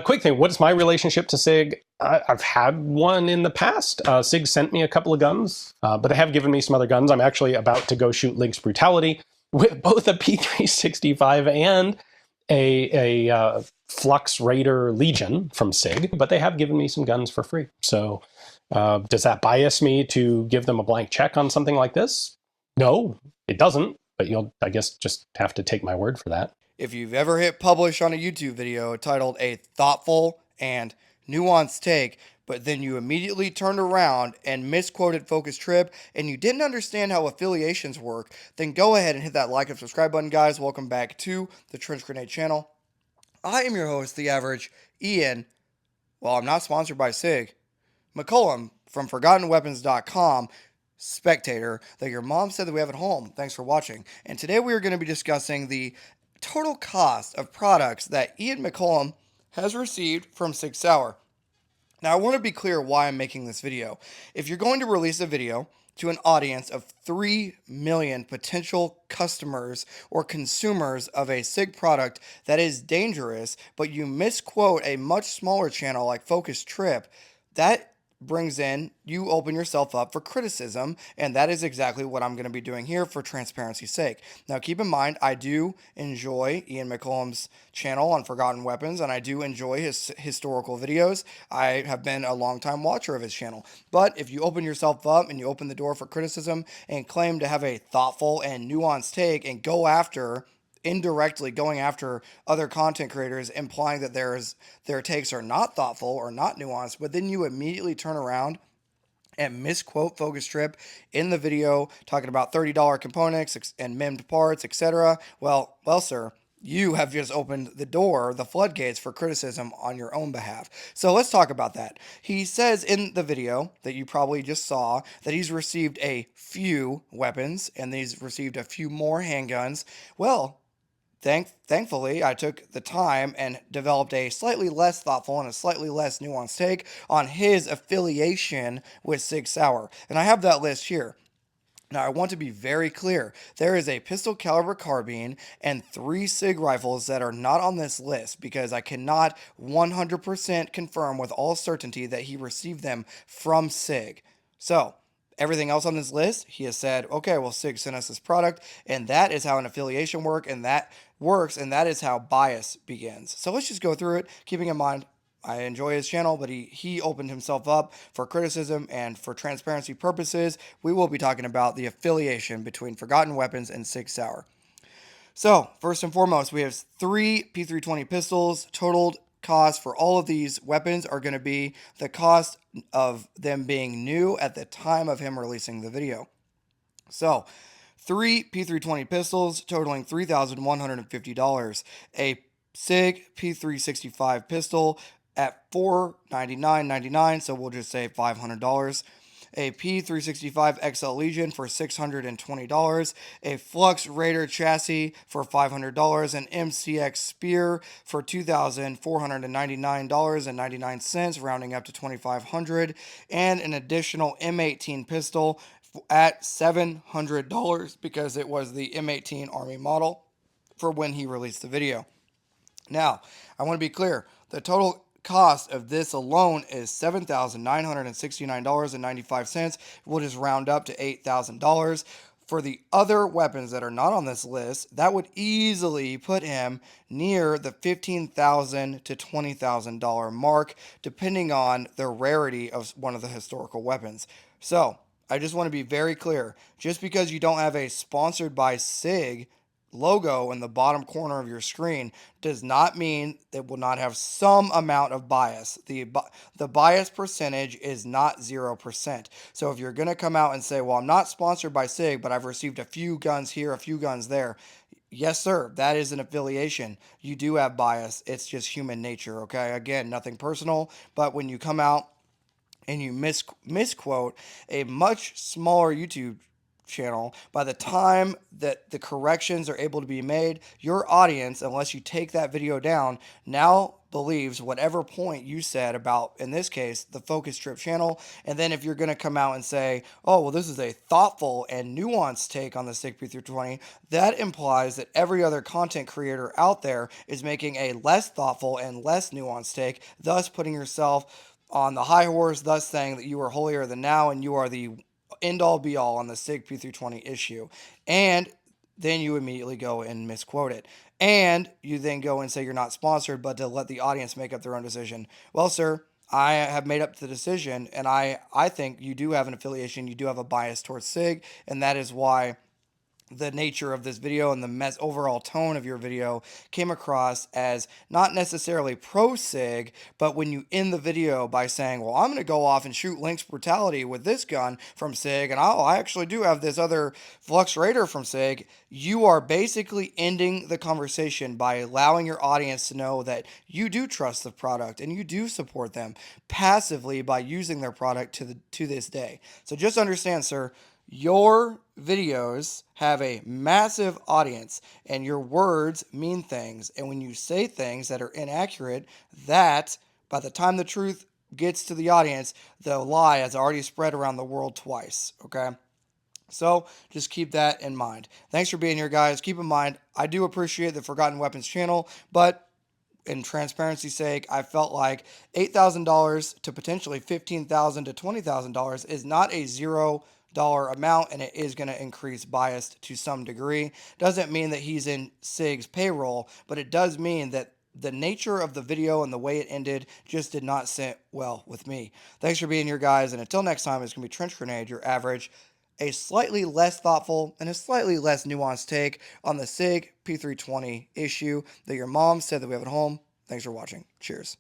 Quick thing, what is my relationship to SIG? I've had one in the past. SIG sent me a couple of guns, but they have given me some other guns. I'm actually about to go shoot Link's Brutality with both a P365 and a Flux Raider Legion from SIG, but they have given me some guns for free. So does that bias me to give them a blank check on something like this? No, it doesn't, but you'll, I guess, just have to take my word for that. If you've ever hit publish on a YouTube video titled A Thoughtful and Nuanced Take, but then you immediately turned around and misquoted Focus Trip and you didn't understand how affiliations work, then go ahead and hit that like and subscribe button, guys. Welcome back to the Trench Grenade channel. I am your host, The Average Ian. Well, I'm not sponsored by SIG. McCollum from ForgottenWeapons.com, spectator that your mom said that we have at home. Thanks for watching. And today we are going to be discussing the total cost of products that Ian McCollum has received from Sig Sauer. Now, I want to be clear why I'm making this video. If you're going to release a video to an audience of 3 million potential customers or consumers of a SIG product that is dangerous, but you misquote a much smaller channel like Focus Trip, that brings in, you open yourself up for criticism, and that is exactly what I'm going to be doing here for transparency's sake. Now, keep in mind, I do enjoy Ian McCollum's channel on Forgotten Weapons, and I do enjoy his historical videos. I have been a longtime watcher of his channel. But if you open yourself up and you open the door for criticism and claim to have a thoughtful and nuanced take and go after indirectly going after other content creators, implying that their takes are not thoughtful or not nuanced, but then you immediately turn around and misquote Focus Trip in the video talking about $30 components and memmed parts, etc. Well, sir, you have just opened the door, the floodgates for criticism on your own behalf. So let's talk about that. He says in the video that you probably just saw that he's received a few weapons and he's received a few more handguns. Well, thankfully, I took the time and developed a slightly less thoughtful and a slightly less nuanced take on his affiliation with Sig Sauer. And I have that list here. Now, I want to be very clear. There is a pistol caliber carbine and 3 SIG rifles that are not on this list because I cannot 100% confirm with all certainty that he received them from SIG. So, everything else on this list, he has said, okay, well, SIG sent us this product, and that is how an affiliation works, and that is how bias begins. So let's just go through it, keeping in mind I enjoy his channel, but he opened himself up for criticism, and for transparency purposes, we will be talking about the affiliation between Forgotten Weapons and Sig Sauer. So, first and foremost, we have 3 P320 pistols. Totaled cost for all of these weapons are going to be the cost of them being new at the time of him releasing the video. So, 3 P320 pistols totaling $3,150. A SIG P365 pistol at $499.99, so we'll just say $500. A P365 XL Legion for $620, a Flux Raider chassis for $500, an MCX Spear for $2,499.99, rounding up to $2,500, and an additional M18 pistol at $700 because it was the M18 Army model for when he released the video. Now, I want to be clear, the total cost of this alone is $7,969.95. We'll just round up to $8,000. For the other weapons that are not on this list, that would easily put him near the $15,000 to $20,000 mark, depending on the rarity of one of the historical weapons. So, I just want to be very clear. Just because you don't have a sponsored by SIG logo in the bottom corner of your screen does not mean it will not have some amount of bias. The bias percentage is not 0%. So if you're going to come out and say, well, I'm not sponsored by SIG, but I've received a few guns here, a few guns there. Yes, sir, that is an affiliation. You do have bias. It's just human nature, okay? Again, nothing personal, but when you come out and you misquote a much smaller YouTube channel, by the time that the corrections are able to be made, your audience, unless you take that video down, now believes whatever point you said about, in this case, the focus trip channel. And then if you're going to come out and say, oh, well, this is a thoughtful and nuanced take on the SIG P320, that implies that every other content creator out there is making a less thoughtful and less nuanced take, thus putting yourself on the high horse, thus saying that you are holier than thou and you are the end all be all on the SIG P320 issue. And then you immediately go and misquote it. And you then go and say you're not sponsored, but to let the audience make up their own decision. Well, sir, I have made up the decision, and I think you do have an affiliation, you do have a bias towards SIG, and that is why the nature of this video and the overall tone of your video came across as not necessarily pro SIG, but when you end the video by saying, well, I'm going to go off and shoot Lynx Brutality with this gun from SIG, and I actually do have this other Flux Raider from SIG, you are basically ending the conversation by allowing your audience to know that you do trust the product and you do support them passively by using their product to this day. So just understand, sir, your videos have a massive audience and your words mean things. And when you say things that are inaccurate, that by the time the truth gets to the audience, the lie has already spread around the world twice. Okay. So just keep that in mind. Thanks for being here, guys. Keep in mind, I do appreciate the Forgotten Weapons channel, but in transparency's sake, I felt like $8,000 to potentially $15,000 to $20,000 is not a $0 amount, and it is going to increase bias to some degree. Doesn't mean that he's in SIG's payroll, but it does mean that the nature of the video and the way it ended just did not sit well with me. Thanks for being here, guys, and until next time, it's going to be Trench Grenade, your average, a slightly less thoughtful and a slightly less nuanced take on the SIG P320 issue that your mom said that we have at home. Thanks for watching. Cheers.